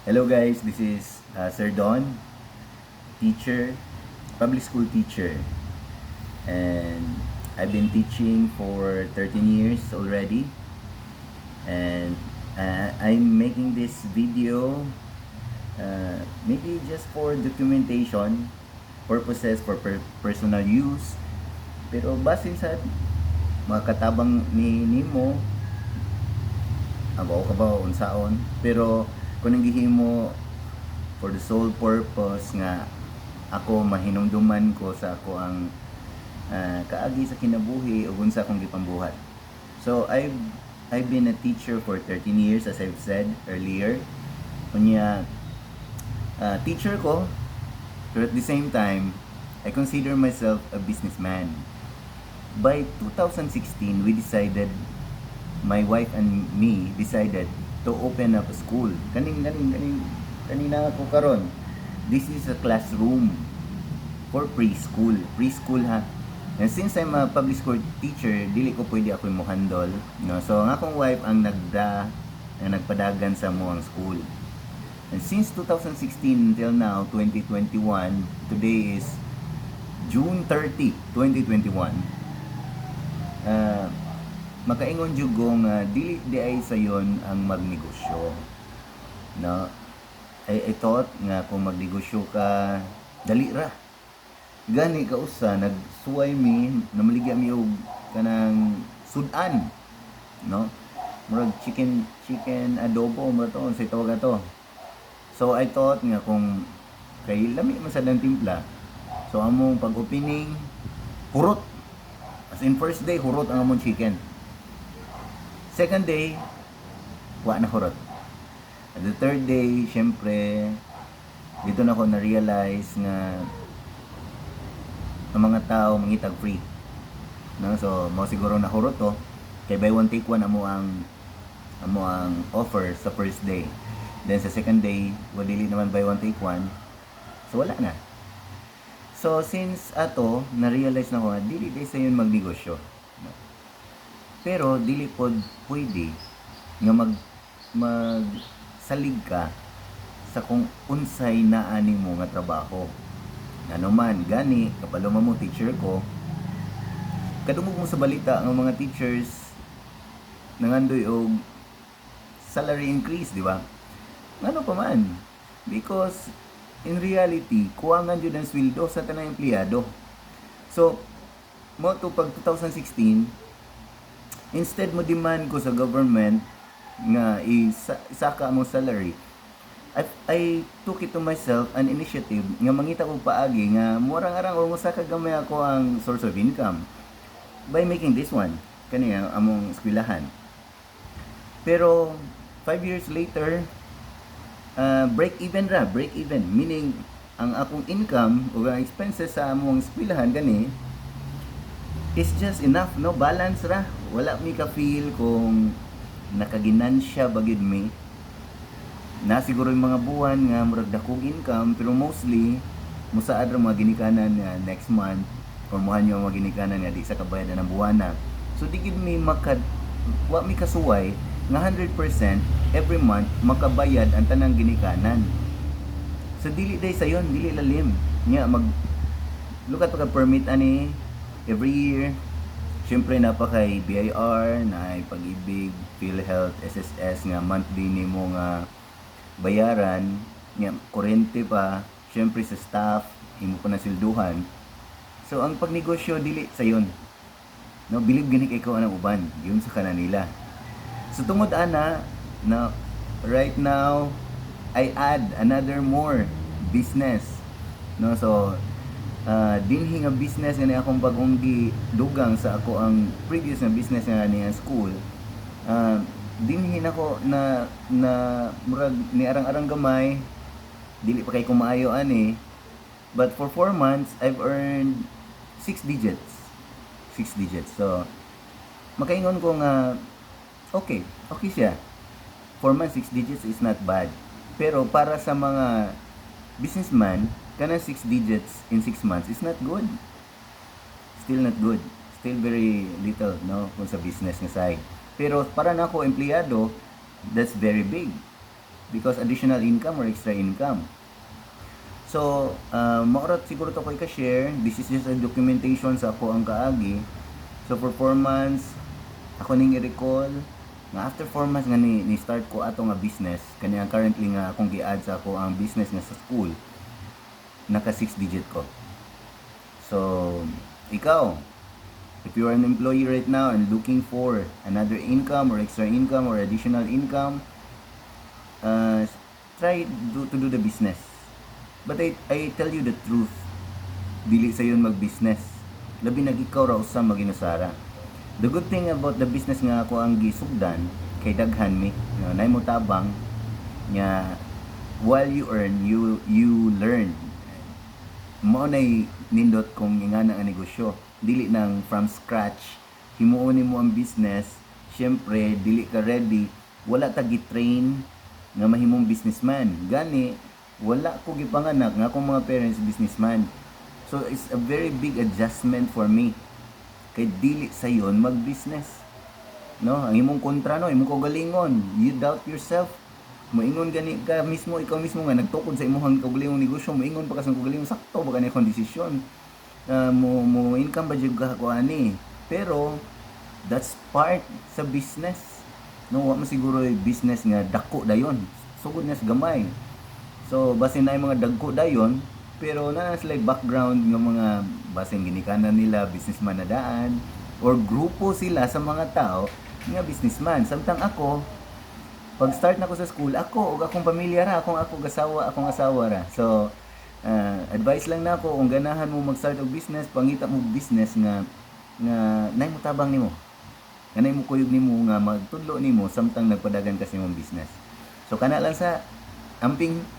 Hello guys, this is Sir Don, teacher, public school teacher. And I've been teaching for 13 years already. And I'm making this video maybe just for documentation purposes for personal use. Pero base sa mga katabang ni Nimo, abaw ka ba unsaon, pero kung nanggihimo for the sole purpose nga ako mahinumduman ko sa ako ang kaagi sa kinabuhi ug unsa akong gipambuhat. So I've been a teacher for 13 years as I've said earlier. Kunya teacher ko, pero at the same time I consider myself a businessman. By 2016 we decided, my wife and me decided to open up a school. Kanina ako karon. This is a classroom for preschool. Preschool ha. And since I'm a public school teacher, dili ko pwede ako mo handle, no? So ang akong wife ang nagpadagan sa mo ang school. And since 2016 until now, 2021, today is June 30, 2021. Makaingon jugong dili di ay sayon ang magnegosyo, no? I thought nga kung magnegosyo ka dali ra gani ka usa nagsuway mi namaligya mi og kanang sudan, no? Murag chicken adobo mo to sa tawag ato. So I thought nga kung kay lami man sa dang timpla, so among pag-opening hurot, as in first day hurot ang among chicken. Second day, wa na hurot. At the third day, syempre, dito na ako na-realize nga ang mga tao mangitag free. No? So, mo siguro na hurot to. Kay buy one take one amo ang offer sa first day. Then sa second day, dili naman buy one take one. So, wala na. So, since ato, na-realize na ko nga, dili sa yun magnegosyo. Pero dili pod pwede nga magsalig ka sa kung unsay naa nimo nga trabaho. Ano man gani kapalo mo teacher ko, kadungog mo sa balita ang mga teachers nangandoy og salary increase, di ba? Ano pa man, because in reality kuwangan jud ang sweldo sa tanang empleyado. So mo to pag 2016, instead mo demand ko sa government nga isaka mo salary, I took it to myself an initiative nga mangita ko paagi nga murang-arang o musaka gamay ako ang source of income by making this one kaniya among eskwelahan. Pero 5 years later, break even meaning ang akong income o ang expenses sa among eskwelahan gani is just enough, no? Balance ra. Wala mi ka feel kung nakaginansya bagid mi. Na siguro yung mga buwan nga murag dakong income, pero mostly musaad ra mga ginikanan nga next month or muhan yung mga ginikanan nga di sa kabayadan ng buwana. So di gid mi wa mi kasuway nga 100% every month makabayad ang tanang ginikanan. So dili day sayon, dili lalim. Nya lukat pa ka permit ani every year. Siyempre napakay BIR, na Pag-ibig, PhilHealth, SSS nga monthly nimo nga bayaran, nga kurente pa, siyempre sa staff, imo pa na silduhan. So ang pagnegosyo dili sayon. No, believe gani kay ko anang uban, yun sa kanila. So tungod ana na right now I add another more business. No, so dinhi nga business nga akong bagong gidugang sa ako ang previous na business nga niya school. Dinhi nako na murag ni arang-arang gamay, dili pa kay kumaayo ani, but for 4 months I've earned 6 digits. So makaingon ko nga okay siya. 4 months 6 digits is not bad, pero para sa mga businessman kana 6 digits in 6 months is not good. Still not good. Still very little, no, kung sa business nga side. Pero para na ako empleyado, that's very big. because additional income or extra income. So, maorat siguro to ko i-share. This is just a documentation sa ako ang kaagi. So, for 4 months, ako ning i-recall nga after 4 months nga ni start ko ato nga business, kanya currently nga akong gi-add sa ako ang business nga sa school, naka 6 digit ko. So, ikaw, if you are an employee right now and looking for another income or extra income or additional income, try to do the business. But I tell you the truth, dili sa yun mag-business. Labi nag ikaw raw sa maginusara. The good thing about the business nga ako ang gisugdan, kay daghan mi, nay mo tabang, nga while you earn, you learn. Mao nay nindot kung ingana ang negosyo. Dili nang from scratch, himuon mo ang business, syempre, dili ka ready, wala ta gi-train nga mahimong businessman. Gani, wala ko gipanganak nga akong mga parents businessman. So it's a very big adjustment for me. Kay dili sayon mag-business. No, ang imong kontra no, imong kagalingon, you doubt yourself. Moingon gani ka mismo, ikaw mismo nga nagtukod sa imong kagalingong negosyo, moingon pa ka sa kagalingon sakto ba kanay kong desisyon. Mo income ba jud ka ko ani. Pero that's part sa business. No, wa man siguro business nga dako dayon. Sugod na sa gamay. So, basin na yung mga dagko dayon, pero na sila background ng mga basin ginikanan nila, businessman na daan, or grupo sila sa mga tao nga businessman. Samtang ako, pag start na ko sa school, ako o akong pamilya ra, akong asawa ra. So, advice lang na ako, kung ganahan mo mag-start og business, pangita mo business nga nay mo tabang nimo. Ganay mo kuyog nimo nga magtudlo nimo samtang nagpadagan kasi mong business. So, kana lang sa amping